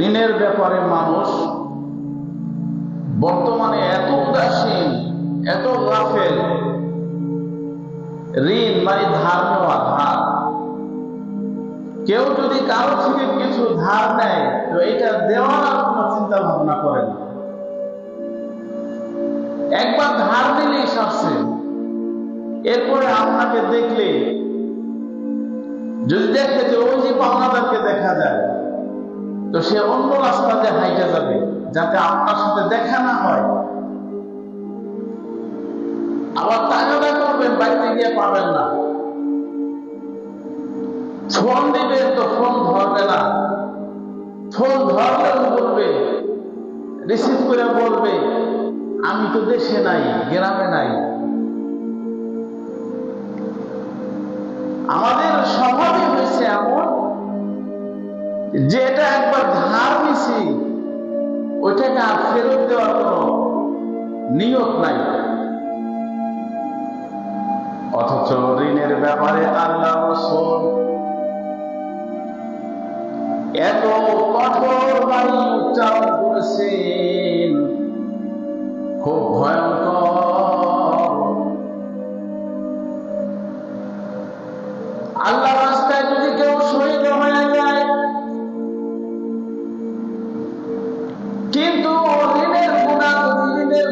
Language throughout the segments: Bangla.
ঋণের ব্যাপারে মানুষ বর্তমানে এত উদাসীন, এত গাফেল। ঋণ মানে ধার নেওয়া, ধার। কেউ যদি কারো থেকে কিছু ধার নেয় তো এটা দেওয়ার কোনো চিন্তা ভাবনা করে না। একবার ধার নিলেই সারছে। এরপরে আপনাকে দেখলে যদি দেখে যে ওই যে পাওনাদারকে দেখা যায়, তো সে অন্য রাস্তা দিয়ে হাইটে যাবে যাতে আপনার সাথে দেখা না হয়। আবার তাগাদা করবেন, বাড়িতে গিয়ে পাবেন না। ফোন দিবেন তো ফোন ধরবে না, ফোন ধরলেও বলবে, রিসিভ করে বলবে আমি তো দেশে নাই, গ্রামে নাই। আমাদের স্বভাবই হয়েছে এমন যে এটা একবার ধার নিছি, ওইটাকে আর ফেরত দেওয়ার কোনো নিয়ত নাই। অথচ ঋণের ব্যাপারে আল্লাহ রাসূল এত কঠোর বাণী উচ্চারণ করেছেন, খুব ভয়ঙ্কর। আল্লাহ রাস্তায় যদি কেউ শহীদ হয়ে যায়, কিন্তু ঋণের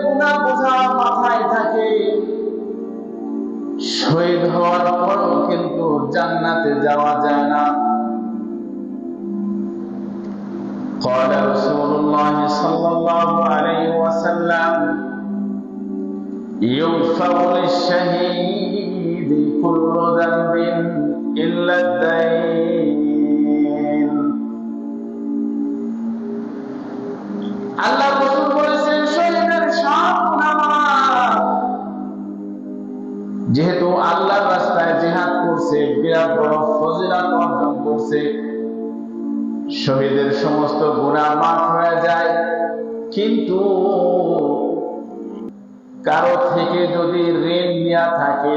গুনাহ বোঝা মাথায় থাকে, শহীদ হওয়ার পরও কিন্তু জান্নাতে যাওয়া যায় না। قال رسول الله صلى الله عليه وسلم يغفر للشهيد كل ذنب إلا الدين। আল্লাহ রাসূল বলেছেন শহীদের সব গুনাহ মাফ। যেহেতু আল্লাহর রাস্তায় জিহাদ করছে, বিরাট বড় ফজিলত অর্জন করছে, শহীদের সমস্ত গুনাহ মাফ হয়ে যায়। কিন্তু কারো থেকে যদি ঋণ নেওয়া থাকে,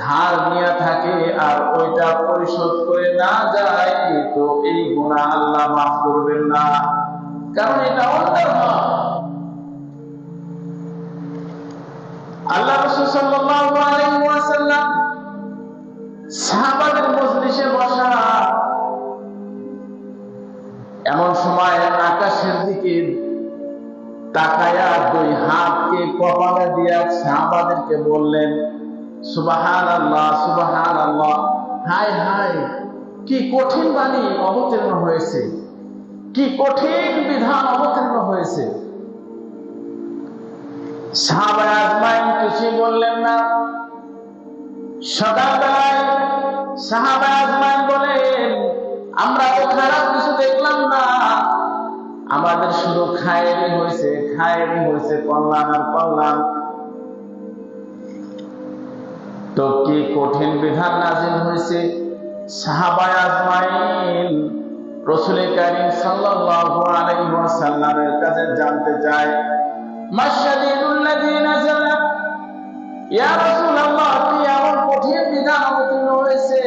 ধার নেওয়া থাকে, আর ওইটা পরিশোধ করে না যায়, তো এই গুনাহ আল্লাহ মাফ করবেন না, কারণ এটা অন্তর্ভ। আল্লাহ রাসূল সাল্লাল্লাহু আলাইহি ওয়াসাল্লাম সাহাবাদের মজলিসে বসা, এমন সময় আকাশের দিকে তাকায়া দুই হাতকে কপালে দিয়া সাহাবাদেরকে বললেন সুবহানাল্লাহ, সুবহানাল্লাহ। হায় হায়, কি কঠিন বাণী অবতীর্ণ হয়েছে, কি কঠিন বিধান অবতীর্ণ হয়েছে। সাহাবা আজমাইন কিছুই বললেন না। সকালবেলায় সাহাবা আজমাইন বলেন আমরা তো খারাপ কিছু দেখলাম না, আমাদের শুধু খায়েরই হয়েছে, কল্যাণ আর কল্যাণ। তো কি কঠিন বিধান নাযিল হয়েছে। সাহাবা আজমাইন রাসূল কারীম সাল্লাল্লাহু আলাইহি ওয়াসাল্লামের কাছে জানতে চায় মাশাদিদুল্লাযী নাযালা, ইয়া রাসূলুল্লাহ কি এমন কঠিন বিধান অবতীর্ণ হয়েছে।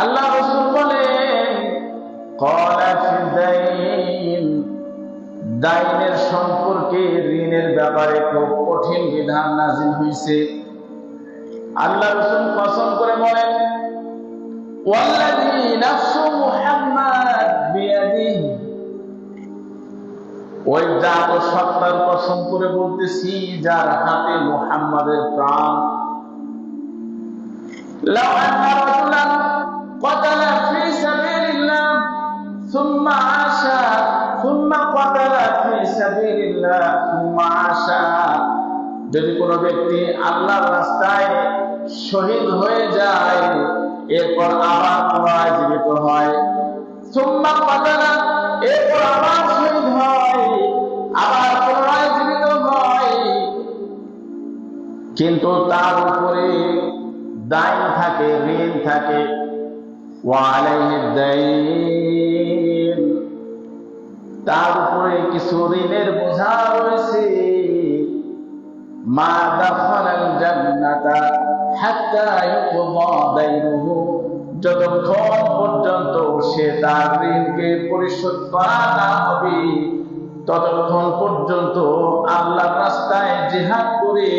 আল্লাহ রাসূল বলেন ক্বালা ফিদাইন, দাইনের সম্পর্কে, ঋণের ব্যাপারে খুব কঠিন বিধান নাযিল হয়েছে। আল্লাহ রাসূল কসম করে বলেন ওয়াল্লাযী নাফসু মুহাম্মাদ বিয়াদিহি, ওই জাত সত্তার কসম করে বলতেছি যার হাতে মুহাম্মাদের প্রাণ, লাউ আন্না রাজুলান ক্বাতালা ফি সাবিলিল্লাহ সুম্মা আশা সুম্মা ক্বাতালা ফি সাবিলিল্লাহ সুম্মা আশা, যদি কোনো ব্যক্তি আল্লাহর রাস্তায় শহীদ হয়ে যায়, এরপর আবার পুনরায় জীবিত হয়, সুম্মা ক্বাতালা, এরপর আবার শহীদ হয়, আবার পুনরায় জীবিত হয়, কিন্তু তার উপরে দায় থাকে, ঋণ থাকে, ওয়া আলাইহি দাইন, তার উপরে কিছু ঋণের বোঝা রয়েছে। মা দাখালাল জান্নাতা হাত্তা ইউকদা দাইনুহু, যতক্ষণ পর্যন্ত সে তার ঋণকে পরিশোধ করা না হবে, ততক্ষণ পর্যন্ত আল্লাহর রাস্তায় জিহাদ করে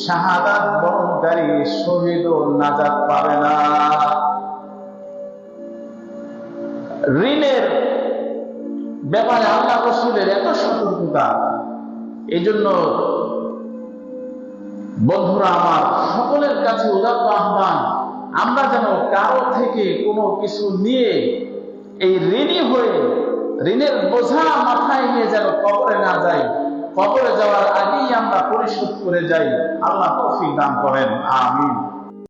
শাহাদাত বরণকারী শহীদও নাজাত পাবে না। ঋণের ব্যাপারে আল্লাহ রাসূলের এত সতর্কতা, এই জন্য বন্ধুরা আমার, সকলের কাছে উদাত্ত আহ্বান, আমরা যেন কারো থেকে কোনো কিছু নিয়ে এই ঋণী হয়ে ঋণের বোঝা মাথায় নিয়ে যেন কবরে না যাই, কবরে যাওয়ার আগেই আমরা পরিশোধ করে যাই। আল্লাহ তৌফিক দান করেন, আমিন।